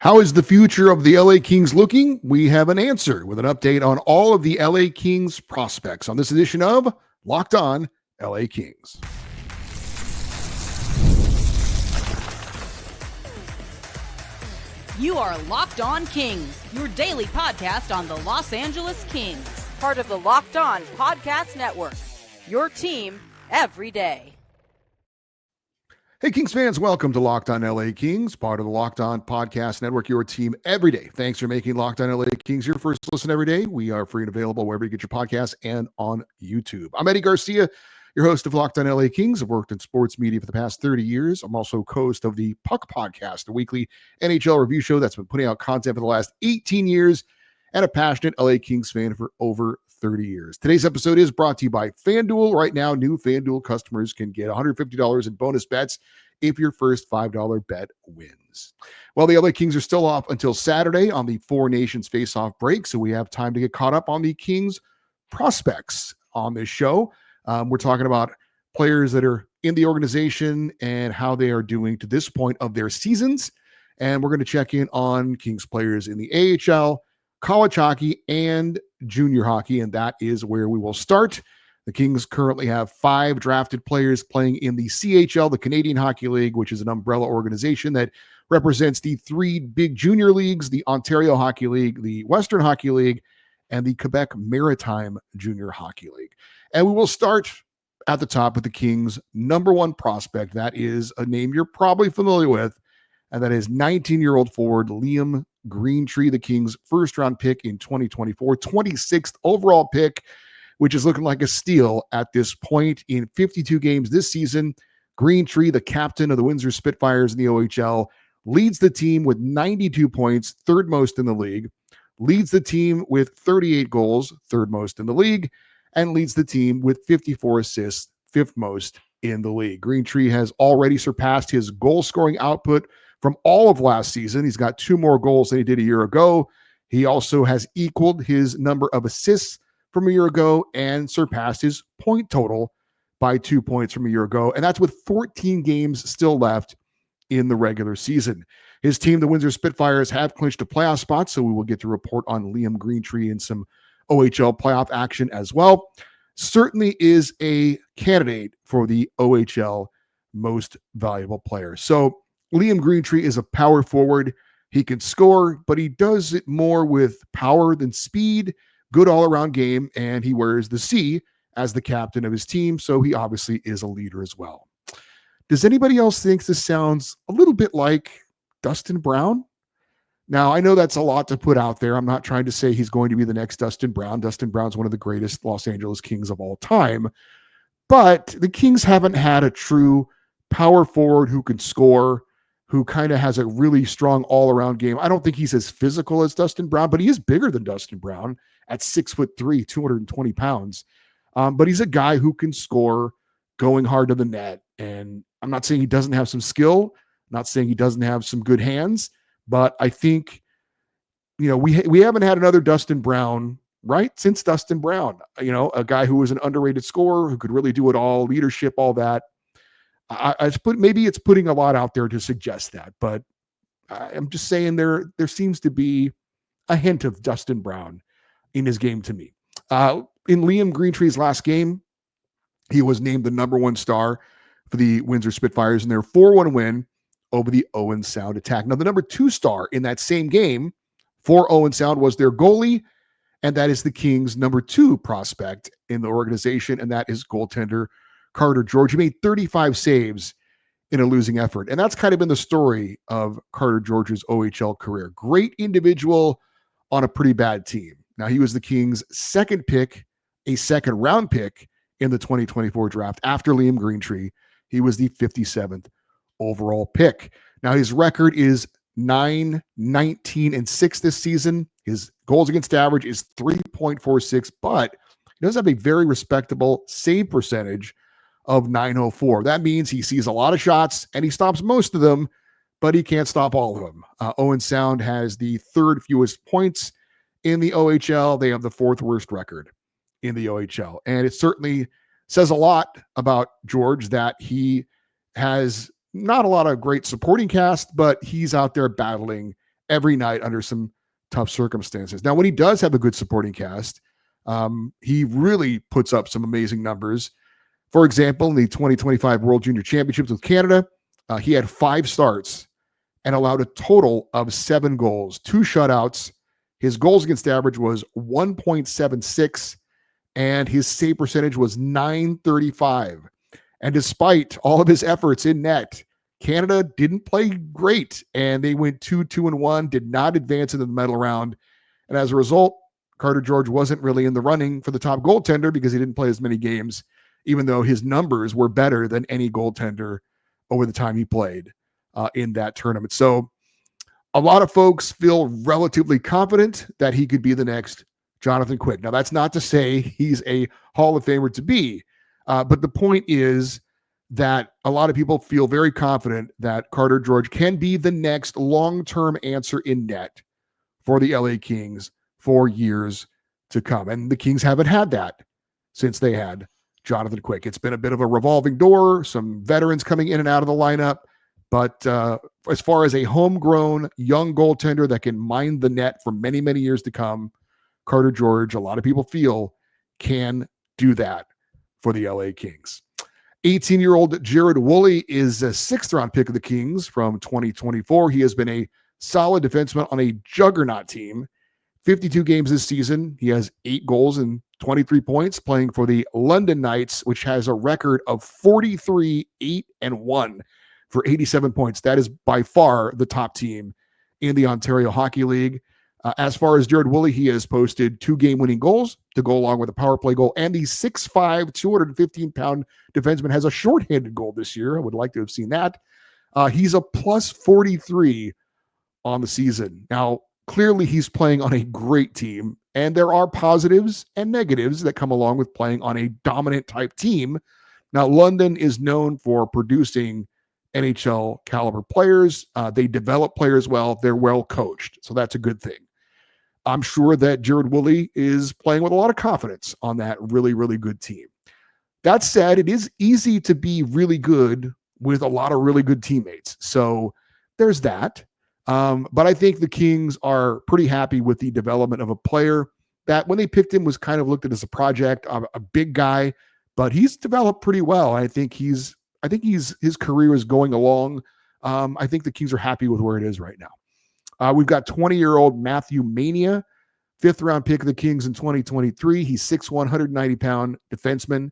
How is the future of the LA Kings looking? We have an answer with an update on all of the LA Kings prospects on this edition of Locked On LA Kings. You are Locked On Kings, your daily podcast on the Los Angeles Kings, part of the Locked On Podcast Network, your team every day. Hey, Kings fans, welcome to Locked On LA Kings, part of the Locked On Podcast Network, your team every day. Thanks for making Locked On LA Kings your first listen every day. We are free and available wherever you get your podcasts and on YouTube. I'm Eddie Garcia, your host of Locked On LA Kings. I've worked in sports media for the past 30 years. I'm also co-host of the Puck Podcast, a weekly NHL review show that's been putting out content for the last 18 years, and a passionate LA Kings fan for over 30 years. Today's episode is brought to you by FanDuel. Right now, new FanDuel customers can get $150 in bonus bets if your first $5 bet wins. Well, the LA Kings are still off until Saturday on the Four Nations face-off break, so we have time to get caught up on the Kings prospects on this show. We're talking about players that are in the organization and how they are doing to this point of their seasons. And we're going to check in on Kings players in the AHL, college hockey, and junior hockey, and that is where we will start. The Kings currently have 5 drafted players playing in the CHL, the Canadian Hockey League, which is an umbrella organization that represents the 3 big junior leagues, the Ontario Hockey League, the Western Hockey League, and the Quebec Maritime Junior Hockey League. And we will start at the top with the Kings' number 1 prospect. That is a name you're probably familiar with, and that is 19-year-old forward Liam Greentree, the Kings' first-round pick in 2024, 26th overall pick, which is looking like a steal at this point. In 52 games this season, Greentree, the captain of the Windsor Spitfires in the OHL, leads the team with 92 points, third most in the league, leads the team with 38 goals, third most in the league, and leads the team with 54 assists, fifth most in the league. Greentree has already surpassed his goal-scoring output from all of last season. He's got 2 more goals than he did a year ago. He also has equaled his number of assists from a year ago and surpassed his point total by 2 points from a year ago. And that's with 14 games still left in the regular season. His team, the Windsor Spitfires, have clinched a playoff spot, so we will get to report on Liam Greentree and some OHL playoff action as well. Certainly is a candidate for the OHL most valuable player. So Liam Greentree is a power forward. He can score, but he does it more with power than speed. Good all-around game, and he wears the C as the captain of his team, so he obviously is a leader as well. Does anybody else think this sounds a little bit like Dustin Brown? Now, I know that's a lot to put out there. I'm not trying to say he's going to be the next Dustin Brown. Dustin Brown's one of the greatest Los Angeles Kings of all time, but the Kings haven't had a true power forward who can score, who kind of has a really strong all-around game. I don't think he's as physical as Dustin Brown, but he is bigger than Dustin Brown at 6'3", 220 pounds. But he's a guy who can score going hard to the net. And I'm not saying he doesn't have some skill, not saying he doesn't have some good hands, but I think, we haven't had another Dustin Brown, right? Since Dustin Brown, a guy who was an underrated scorer, who could really do it all, leadership, all that. Maybe it's putting a lot out there to suggest that, but I'm just saying there seems to be a hint of Dustin Brown in his game to me. In Liam Greentree's last game, he was named the number 1 star for the Windsor Spitfires in their 4-1 win over the Owen Sound Attack. Now, the number 2 star in that same game for Owen Sound was their goalie, and that is the Kings' number 2 prospect in the organization, and that is goaltender Carter George. He made 35 saves in a losing effort, and that's kind of been the story of Carter George's OHL career. Great individual on a pretty bad team. Now, he was the Kings' second pick, a second-round pick in the 2024 draft after Liam Greentree. He was the 57th overall pick. Now, his record is 9-19-6 this season. His goals against average is 3.46, but he does have a very respectable save percentage of .904. That means he sees a lot of shots and he stops most of them, but he can't stop all of them. Owen Sound has the 3rd fewest points in the OHL. They have the 4th worst record in the OHL. And it certainly says a lot about George that he has not a lot of great supporting cast, but he's out there battling every night under some tough circumstances. Now, when he does have a good supporting cast, he really puts up some amazing numbers. For example, in the 2025 World Junior Championships with Canada, he had 5 starts and allowed a total of 7 goals, 2 shutouts. His goals against average was 1.76, and his save percentage was .935. And despite all of his efforts in net, Canada didn't play great, and they went 2-1, did not advance into the medal round. And as a result, Carter George wasn't really in the running for the top goaltender because he didn't play as many games, even though his numbers were better than any goaltender over the time he played in that tournament. So a lot of folks feel relatively confident that he could be the next Jonathan Quick. Now, that's not to say he's a Hall of Famer to be, but the point is that a lot of people feel very confident that Carter George can be the next long-term answer in net for the LA Kings for years to come. And the Kings haven't had that since they had Jonathan Quick. It's been a bit of a revolving door, some veterans coming in and out of the lineup. But as far as a homegrown young goaltender that can mind the net for many, many years to come, Carter George, a lot of people feel, can do that for the LA Kings. 18-year-old Jared Woolley is a 6th-round pick of the Kings from 2024. He has been a solid defenseman on a juggernaut team. 52 games this season. He has 8 goals and 23 points playing for the London Knights, which has a record of 43-8-1 for 87 points. That is by far the top team in the Ontario Hockey League. As far as Jared Woolley, he has posted 2 game-winning goals to go along with a power play goal, and the 6'5", 215-pound defenseman has a shorthanded goal this year. I would like to have seen that. He's a plus 43 on the season. Now, clearly he's playing on a great team, and there are positives and negatives that come along with playing on a dominant type team. Now, London is known for producing NHL caliber players. They develop players well. They're well coached. So that's a good thing. I'm sure that Jared Woolley is playing with a lot of confidence on that really, really good team. That said, it is easy to be really good with a lot of really good teammates. So there's that. But I think the Kings are pretty happy with the development of a player that when they picked him was kind of looked at as a project, a big guy, but he's developed pretty well. I think his career is going along. I think the Kings are happy with where it is right now. We've got 20-year-old Matthew Mania, 5th-round pick of the Kings in 2023. He's 6'1", 190-pound defenseman.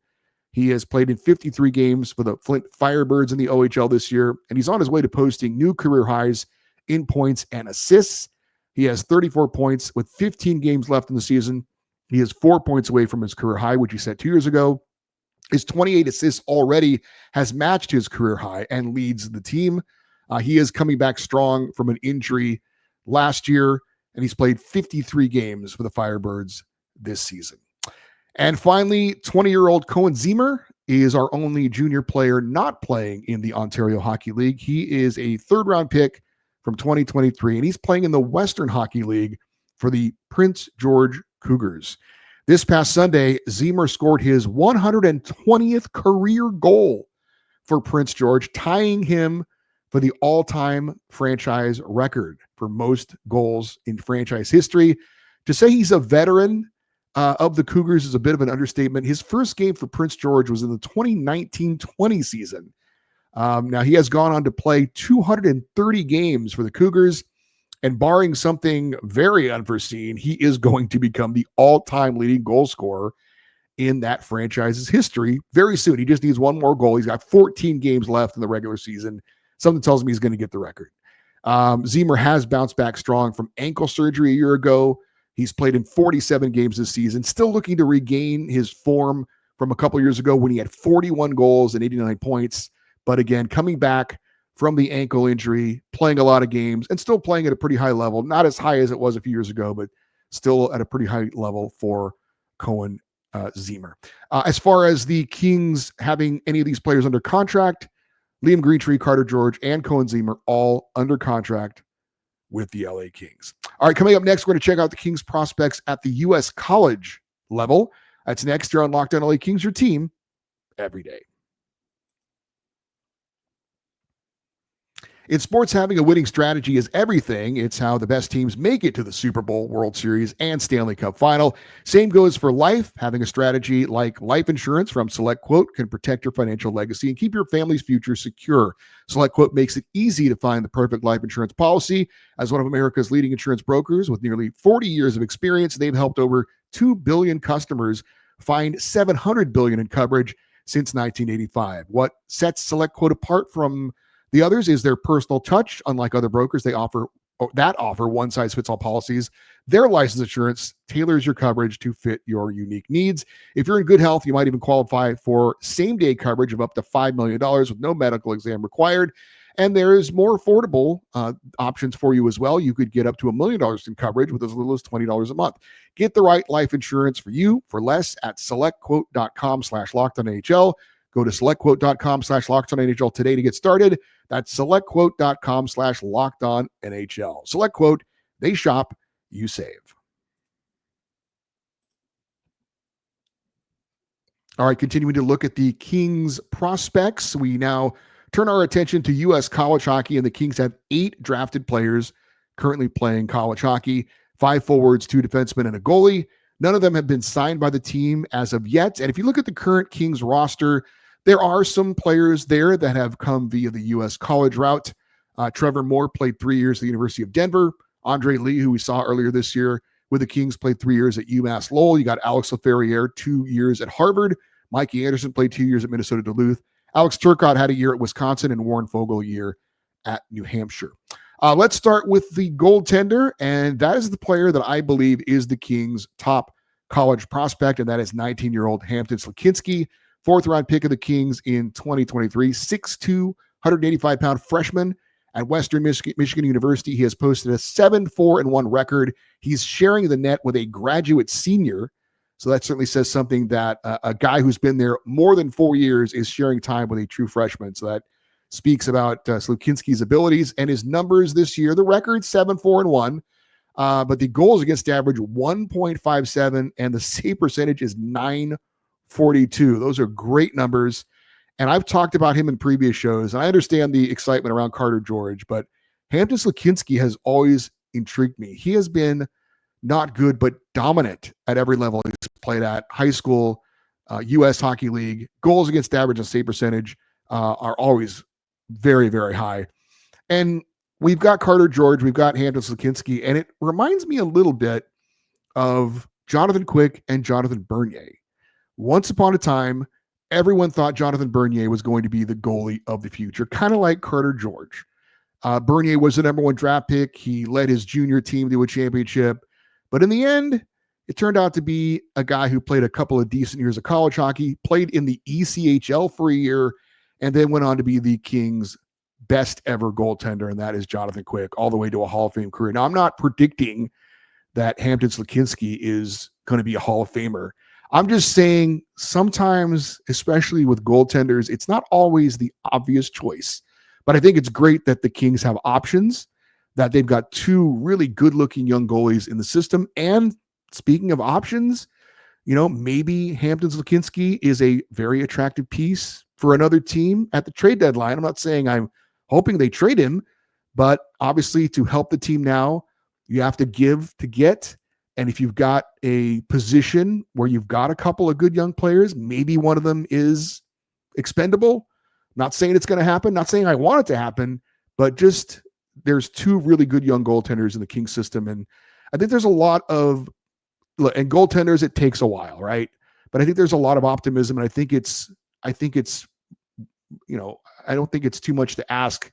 He has played in 53 games for the Flint Firebirds in the OHL this year, and he's on his way to posting new career highs in points and assists. He has 34 points with 15 games left in the season. He is 4 points away from his career high, which he set 2 years ago. His 28 assists already has matched his career high and leads the team. He is coming back strong from an injury last year, and he's played 53 games for the Firebirds this season. And finally, 20-year-old Cohen Ziemer is our only junior player not playing in the Ontario Hockey League. He is a 3rd-round pick from 2023, and he's playing in the Western Hockey League for the Prince George Cougars. This past Sunday, Ziemer scored his 120th career goal for Prince George, tying him for the all-time franchise record for most goals in franchise history. To say he's a veteran of the Cougars is a bit of an understatement. His first game for Prince George was in the 2019-20 season. Now, he has gone on to play 230 games for the Cougars, and barring something very unforeseen, he is going to become the all-time leading goal scorer in that franchise's history very soon. He just needs one more goal. He's got 14 games left in the regular season. Something tells me he's going to get the record. Ziemer has bounced back strong from ankle surgery a year ago. He's played in 47 games this season, still looking to regain his form from a couple years ago when he had 41 goals and 89 points. But again, coming back from the ankle injury, playing a lot of games, and still playing at a pretty high level. Not as high as it was a few years ago, but still at a pretty high level for Cohen Ziemer. As far as the Kings having any of these players under contract, Liam Greentree, Carter George, and Cohen Ziemer all under contract with the LA Kings. All right, coming up next, we're going to check out the Kings prospects at the U.S. college level. That's next here on Locked On LA Kings, your team every day. In sports, having a winning strategy is everything. It's how the best teams make it to the Super Bowl, World Series, and Stanley Cup final. Same goes for life. Having a strategy like life insurance from SelectQuote can protect your financial legacy and keep your family's future secure. SelectQuote makes it easy to find the perfect life insurance policy. As one of America's leading insurance brokers with nearly 40 years of experience, they've helped over 2 billion customers find $700 billion in coverage since 1985. What sets SelectQuote apart from the others is their personal touch. Unlike other brokers, they offer one-size-fits-all policies. Their license insurance tailors your coverage to fit your unique needs. If you're in good health, you might even qualify for same-day coverage of up to $5 million with no medical exam required. And there's more affordable options for you as well. You could get up to $1 million in coverage with as little as $20 a month. Get the right life insurance for you for less at selectquote.com/lockedonNHL. Go to selectquote.com/lockedonNHL today to get started. That's selectquote.com/lockedonNHL. SelectQuote, they shop, you save. All right, continuing to look at the Kings prospects, we now turn our attention to U.S. college hockey, and the Kings have 8 drafted players currently playing college hockey, 5 forwards, 2 defensemen, and a goalie. None of them have been signed by the team as of yet. And if you look at the current Kings roster, there are some players there that have come via the U.S. college route. Trevor Moore played 3 years at the University of Denver. Andre Lee, who we saw earlier this year with the Kings, played 3 years at UMass Lowell. You got Alex Laferriere, 2 years at Harvard. Mikey Anderson played 2 years at Minnesota Duluth. Alex Turcotte had a year at Wisconsin, and Warren Fogle a year at New Hampshire. Let's start with the goaltender, and that is the player that I believe is the Kings' top college prospect, and that is 19-year-old Hampton Slakinski, 4th-round pick of the Kings in 2023, 6'2", 185-pound freshman at Western Michigan University. He has posted a 7-4-1 record. He's sharing the net with a graduate senior, so that certainly says something that a guy who's been there more than 4 years is sharing time with a true freshman. So that speaks about Slakinski's abilities and his numbers this year. The record 7-4-1, but the goals against average 1.57, and the save percentage is .942. Those are great numbers. And I've talked about him in previous shows, and I understand the excitement around Carter George, but Hampton Slakinski has always intrigued me. He has been not good, but dominant at every level he's played at. High school, U.S. Hockey League, goals against average and save percentage are always very, very high. And we've got Carter George, we've got Hampton Slakinski, and it reminds me a little bit of Jonathan Quick and Jonathan Bernier. Once upon a time, everyone thought Jonathan Bernier was going to be the goalie of the future, kind of like Carter George. Bernier was the number 1 draft pick. He led his junior team to a championship. But in the end, it turned out to be a guy who played a couple of decent years of college hockey, played in the ECHL for a year, and then went on to be the Kings' best ever goaltender, and that is Jonathan Quick, all the way to a Hall of Fame career. Now, I'm not predicting that Hampton Slakinski is going to be a Hall of Famer. I'm just saying sometimes, especially with goaltenders, it's not always the obvious choice. But I think it's great that the Kings have options, that they've got 2 really good-looking young goalies in the system. And speaking of options, maybe Hampton Slakinski is a very attractive piece for another team at the trade deadline. I'm not saying I'm hoping they trade him, but obviously to help the team now, you have to give to get. And if you've got a position where you've got a couple of good young players, maybe one of them is expendable. Not saying it's going to happen, not saying I want it to happen, but just there's 2 really good young goaltenders in the Kings system. And I think there's a lot of, and goaltenders, it takes a while, right? But I think there's a lot of optimism. And I think it's, I don't think it's too much to ask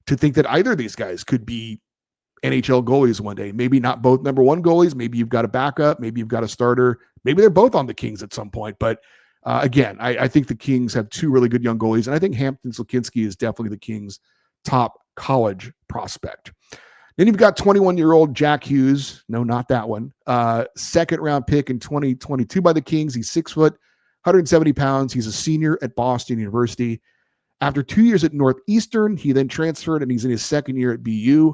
to think that either of these guys could be NHL goalies one day. Maybe not both number 1 goalies. Maybe you've got a backup. Maybe you've got a starter. Maybe they're both on the Kings at some point. But again, I think the Kings have 2 really good young goalies. And I think Hampton Slakinski is definitely the Kings' top college prospect. Then you've got 21-year-old Jack Hughes. No, not that one. 2nd-round pick in 2022 by the Kings. He's 6 foot, 170 pounds. He's a senior at Boston University. After 2 years at Northeastern, he then transferred, and he's in his 2nd year at BU.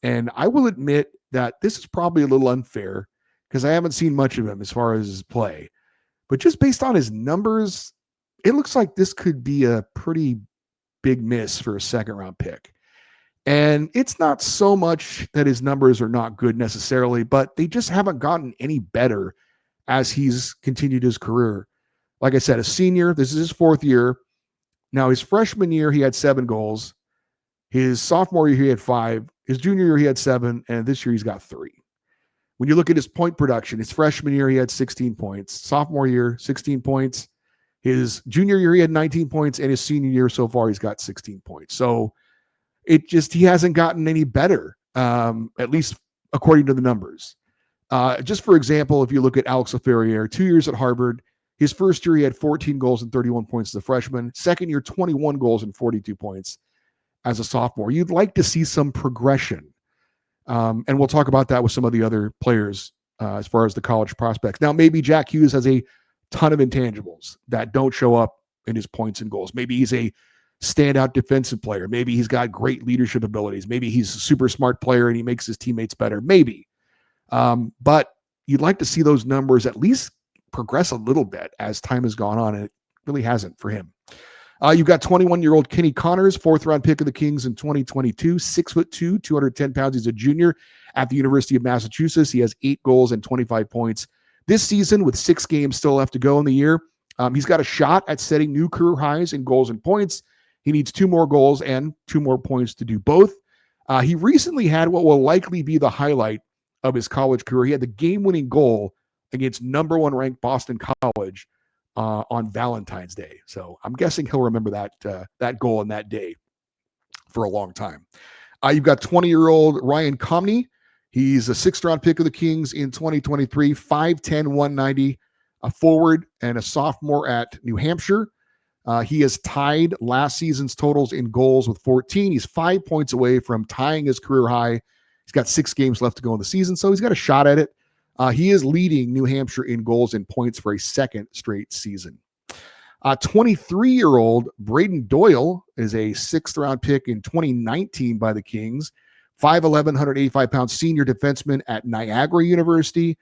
And I will admit that this is probably a little unfair because I haven't seen much of him as far as his play. But just based on his numbers, it looks like this could be a pretty big miss for a 2nd-round pick. And it's not so much that his numbers are not good necessarily, but they just haven't gotten any better as he's continued his career. Like I said, a senior, this is his fourth year. Now, his freshman year, he had 7 goals. His sophomore year, he had 5. His junior year, he had 7. And this year, he's got 3. When you look at his point production, his freshman year, he had 16 points. Sophomore year, 16 points. His junior year, he had 19 points. And his senior year so far, he's got 16 points. So he hasn't gotten any better, at least according to the numbers. Just for example, if you look at Alex Laferriere, 2 years at Harvard, his first year, he had 14 goals and 31 points as a freshman. Second year, 21 goals and 42 points as a sophomore. You'd like to see some progression. And we'll talk about that with some of the other players as far as the college prospects. Now, maybe Jack Hughes has a ton of intangibles that don't show up in his points and goals. Maybe he's a standout defensive player. Maybe he's got great leadership abilities. Maybe he's a super smart player and he makes his teammates better. Maybe. But you'd like to see those numbers at least progress a little bit as time has gone on, and it really hasn't for him. You've got 21-year-old Kenny Connors, 4th-round pick of the Kings in 2022, 6'2", 210 pounds. He's a junior at the University of Massachusetts. He has 8 goals and 25 points this season with 6 games still left to go in the year. He's got a shot at setting new career highs in goals and points. He needs 2 more goals and 2 more points to do both. He recently had what will likely be the highlight of his college career. He had the game-winning goal against number 1 ranked Boston College on Valentine's Day. So I'm guessing he'll remember that goal and that day for a long time. You've got 20-year-old Ryan Comney. He's a 6th-round pick of the Kings in 2023, 5'10", 190, a forward and a sophomore at New Hampshire. He has tied last season's totals in goals with 14. He's 5 points away from tying his career high. He's got 6 games left to go in the season, so he's got a shot at it. He is leading New Hampshire in goals and points for a 2nd straight season. 23-year-old Braden Doyle is a 6th-round pick in 2019 by the Kings. 5'11", 185-pound senior defenseman at Niagara University.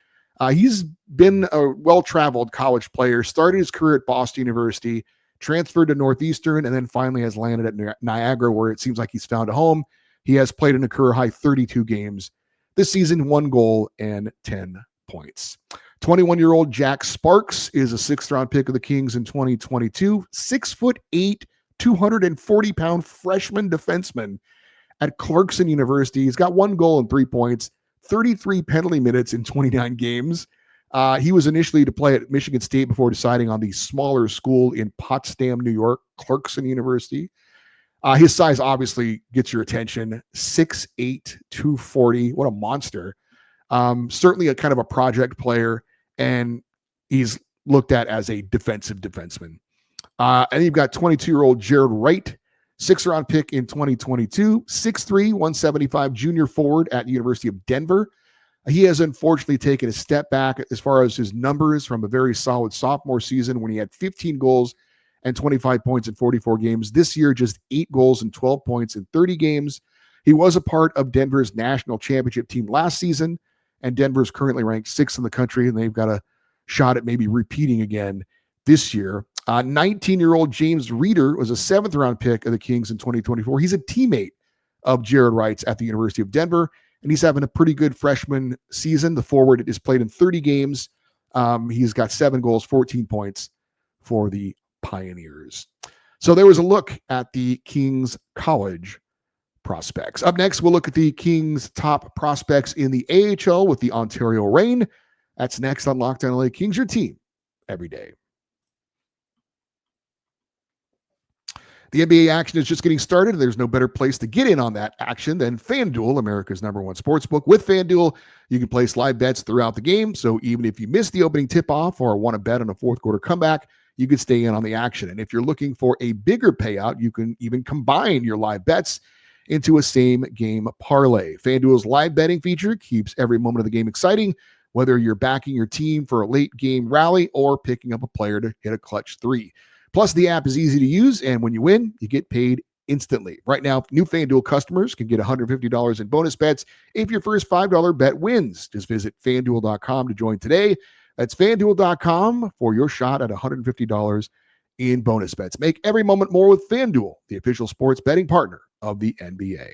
He's been a well-traveled college player, started his career at Boston University, transferred to Northeastern, and then finally has landed at Niagara, where it seems like he's found a home. He has played in a career-high 32 games this season, 1 goal and 10 points. 21-year-old Jack Sparks is a 6th-round pick of the Kings in 2022. 6'8", 240-pound freshman defenseman at Clarkson University. He's got 1 goal and 3 points, 33 penalty minutes in 29 games. He was initially to play at Michigan State before deciding on the smaller school in Potsdam, New York, Clarkson University. His size obviously gets your attention. 6'8", 240. What a monster. Certainly a kind of a project player, and he's looked at as a defensive defenseman. And you've got 22-year-old Jared Wright, 6th-round pick in 2022, 6'3", 175 junior forward at the University of Denver. He has unfortunately taken a step back as far as his numbers from a very solid sophomore season when he had 15 goals and 25 points in 44 games. This year, just 8 goals and 12 points in 30 games. He was a part of Denver's national championship team last season, and Denver's currently ranked 6th in the country, and they've got a shot at maybe repeating again this year. 19-year-old James Reeder was a 7th-round pick of the Kings in 2024. He's a teammate of Jared Wright's at the University of Denver, and he's having a pretty good freshman season. The forward is played in 30 games. He's got 7 goals, 14 points for the Pioneers. So there was a look at the Kings college prospects. Up next, we'll look at the Kings top prospects in the AHL with the Ontario Reign. That's next on Locked On LA Kings, your team every day. The NBA action is just getting started. There's no better place to get in on that action than FanDuel, America's #1 sportsbook. With FanDuel, you can place live bets throughout the game. So even if you miss the opening tip-off or want to bet on a fourth quarter comeback, you can stay in on the action. And if you're looking for a bigger payout, you can even combine your live bets into a same-game parlay. FanDuel's live betting feature keeps every moment of the game exciting, whether you're backing your team for a late-game rally or picking up a player to hit a clutch 3. Plus, the app is easy to use, and when you win, you get paid instantly. Right now, new FanDuel customers can get $150 in bonus bets if your first $5 bet wins. Just visit FanDuel.com to join today. That's FanDuel.com for your shot at $150 in bonus bets. Make every moment more with FanDuel, the official sports betting partner of the NBA.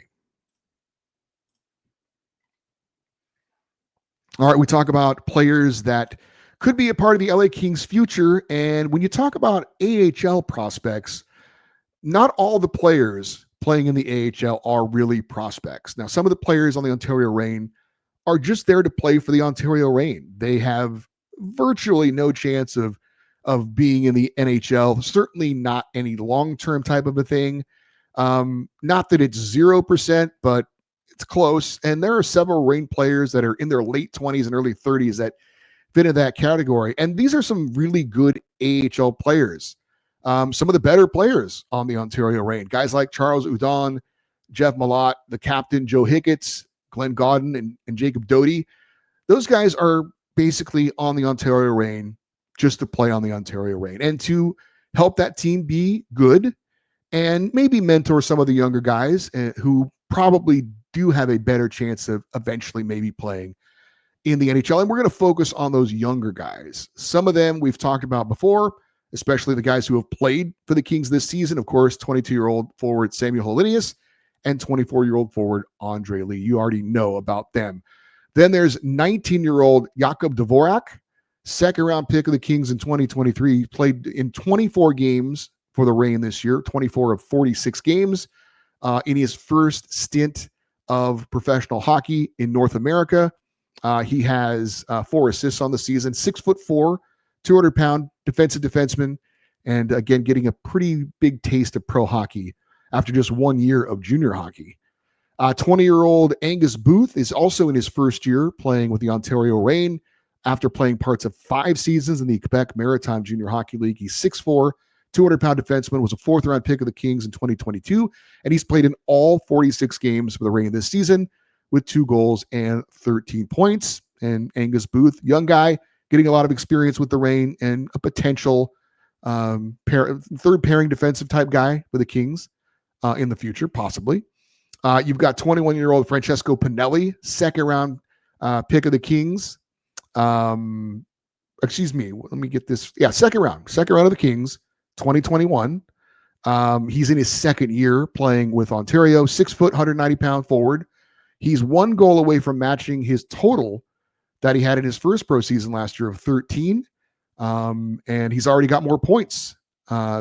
All right, we talk about players that could be a part of the LA Kings future. And when you talk about AHL prospects, not all the players playing in the AHL are really prospects. Now, some of the players on the Ontario Reign are just there to play for the Ontario Reign. They have virtually no chance of being in the NHL. Certainly not any long-term type of a thing. Not that it's 0%, but it's close. And there are several Reign players that are in their late 20s and early 30s that fit in that category. And these are some really good AHL players. Some of the better players on the Ontario Reign, guys like Charles Udon, Jeff Malott, the captain, Joe Hicketts, Glenn Godden, and Jacob Doty. Those guys are basically on the Ontario Reign just to play on the Ontario Reign and to help that team be good and maybe mentor some of the younger guys who probably do have a better chance of eventually maybe playing in the NHL. And we're going to focus on those younger guys. Some of them we've talked about before, especially the guys who have played for the Kings this season. Of course, 22-year-old forward Samuel Helenius and 24-year-old forward Andre Lee. You already know about them. Then there's 19-year-old Jakub Dvorak, second-round pick of the Kings in 2023. He played in 24 games for the Reign this year, 24 of 46 games in his first stint of professional hockey in North America. He has 4 assists on the season, 6'4", 200-pound defensive defenseman, and again, getting a pretty big taste of pro hockey after just 1 year of junior hockey. 20-year-old Angus Booth is also in his first year playing with the Ontario Reign after playing parts of 5 seasons in the Quebec Maritime Junior Hockey League. He's 6'4", 200-pound defenseman, was a 4th-round pick of the Kings in 2022, and he's played in all 46 games for the Reign this season with 2 goals and 13 points. And Angus Booth, young guy, getting a lot of experience with the Reign and a potential third pairing defensive type guy for the Kings in the future, possibly. You've got 21-year-old Francesco Pinelli, second-round pick of the Kings. Excuse me, let me get this. Yeah, second round of the Kings, 2021. He's in his second year playing with Ontario, 6 foot, 190-pound forward. He's 1 goal away from matching his total that he had in his first pro season last year of 13. And he's already got more points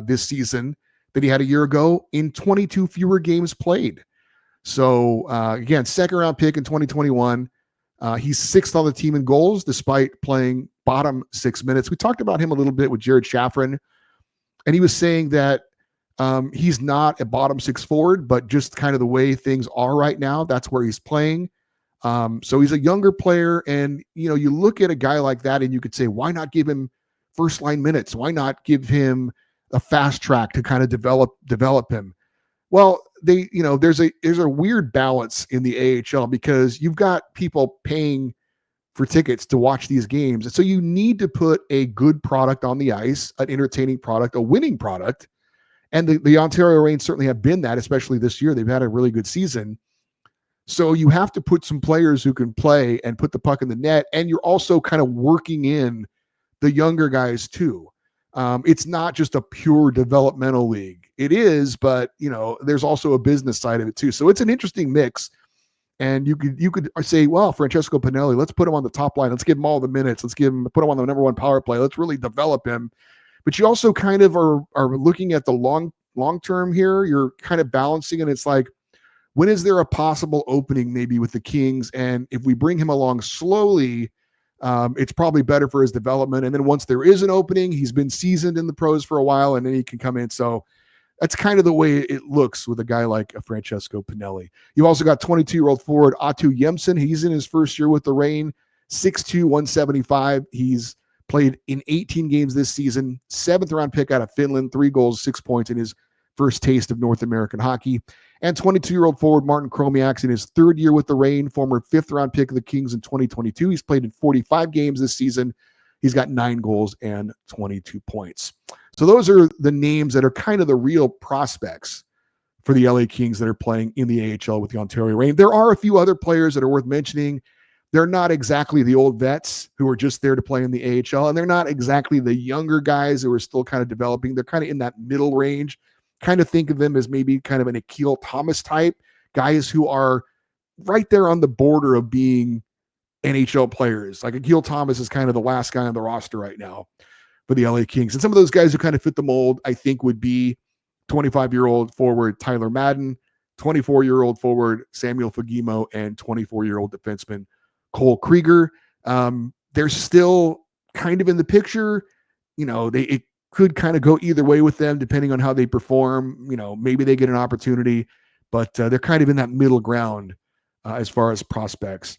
this season than he had a year ago in 22 fewer games played. So again, second round pick in 2021. He's 6th on the team in goals despite playing bottom 6 minutes. We talked about him a little bit with Jared Shaffrin, and he was saying that he's not a bottom 6 forward, but just kind of the way things are right now, that's where he's playing. So he's a younger player, and you look at a guy like that and you could say, why not give him first line minutes? Why not give him a fast track to kind of develop him? Well, there's a weird balance in the AHL because you've got people paying for tickets to watch these games. And so you need to put a good product on the ice, an entertaining product, a winning product. And the Ontario Reign certainly have been that, especially this year. They've had a really good season. So you have to put some players who can play and put the puck in the net. And you're also kind of working in the younger guys too. It's not just a pure developmental league. It is, but there's also a business side of it too. So it's an interesting mix. And you could say, well, Francesco Pinelli, let's put him on the top line. Let's give him all the minutes. Let's put him on the number 1 power play. Let's really develop him. But you also kind of are looking at the long term here. You're kind of balancing, and it's like, when is there a possible opening maybe with the Kings? And if we bring him along slowly, it's probably better for his development. And then once there is an opening, he's been seasoned in the pros for a while, and then he can come in. So that's kind of the way it looks with a guy like Francesco Pinelli. You've also got 22-year-old forward Atu Yemsen. He's in his first year with the Reign, 6'2", 175. He's played in 18 games this season, 7th-round pick out of Finland, 3 goals, 6 points in his first taste of North American hockey. And 22-year-old forward Martin Chromiak's in his 3rd year with the Reign, former 5th-round pick of the Kings in 2022. He's played in 45 games this season. He's got 9 goals and 22 points. So those are the names that are kind of the real prospects for the LA Kings that are playing in the AHL with the Ontario Reign. There are a few other players that are worth mentioning. They're not exactly the old vets who are just there to play in the AHL, and they're not exactly the younger guys who are still kind of developing. They're kind of in that middle range. Kind of think of them as maybe kind of an Akil Thomas type, guys who are right there on the border of being NHL players. Like Akil Thomas is kind of the last guy on the roster right now for the LA Kings. And some of those guys who kind of fit the mold, I think, would be 25-year-old forward Tyler Madden, 24-year-old forward Samuel Fagemo, and 24-year-old defenseman Cole Krieger. They're still kind of in the picture. It could kind of go either way with them depending on how they perform. Maybe they get an opportunity, but they're kind of in that middle ground as far as prospects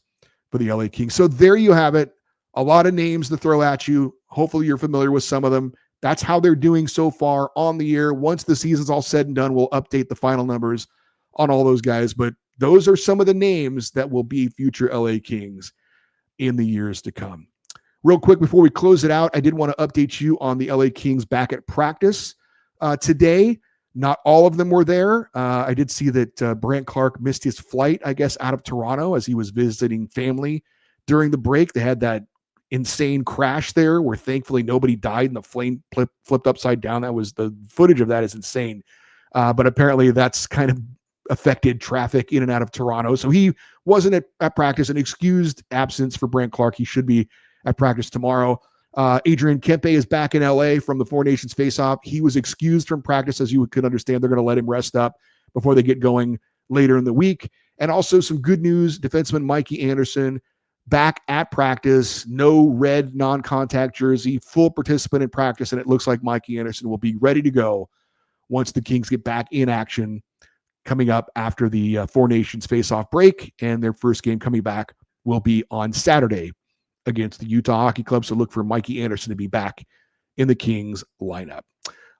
for the LA Kings. So there you have it. A lot of names to throw at you. Hopefully you're familiar with some of them. That's how they're doing so far on the year. Once the season's all said and done, we'll update the final numbers on all those guys. But those are some of the names that will be future LA Kings in the years to come. Real quick, before we close it out, I did want to update you on the LA Kings back at practice today. Not all of them were there. I did see that Brandt Clarke missed his flight, I guess, out of Toronto as he was visiting family during the break. They had that insane crash there where thankfully nobody died and the plane flipped upside down. The footage of that is insane. But apparently that's kind of affected traffic in and out of Toronto. So he wasn't at practice, an excused absence for Brandt Clarke. He should be at practice tomorrow. Adrian Kempe is back in LA from the Four Nations face-off. He was excused from practice. As you could understand, they're going to let him rest up before they get going later in the week. And also some good news, defenseman Mikey Anderson back at practice, no red non-contact jersey, full participant in practice, and it looks like Mikey Anderson will be ready to go once the Kings get back in action coming up after the Four Nations face-off break, and their first game coming back will be on Saturday against the Utah Hockey Club. So look for Mikey Anderson to be back in the Kings lineup.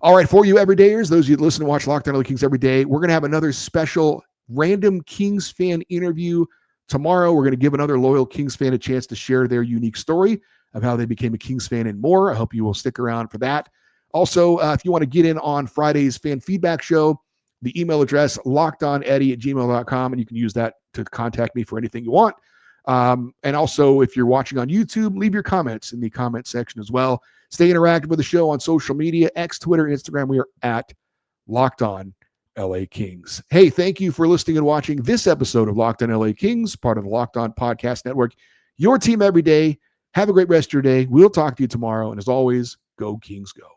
All right, for you everydayers, those of you that listen and watch Locked On LA Kings every day, we're going to have another special random Kings fan interview tomorrow. We're going to give another loyal Kings fan a chance to share their unique story of how they became a Kings fan and more. I hope you will stick around for that. Also, if you want to get in on Friday's fan feedback show, the email address lockedoneddie@gmail.com, and you can use that to contact me for anything you want. And also, if you're watching on YouTube, leave your comments in the comment section as well. Stay interactive with the show on social media, X, Twitter, Instagram. We are at Locked On LA Kings. Hey, thank you for listening and watching this episode of Locked On LA Kings, part of the Locked On Podcast Network. Your team every day. Have a great rest of your day. We'll talk to you tomorrow. And as always, go Kings, go.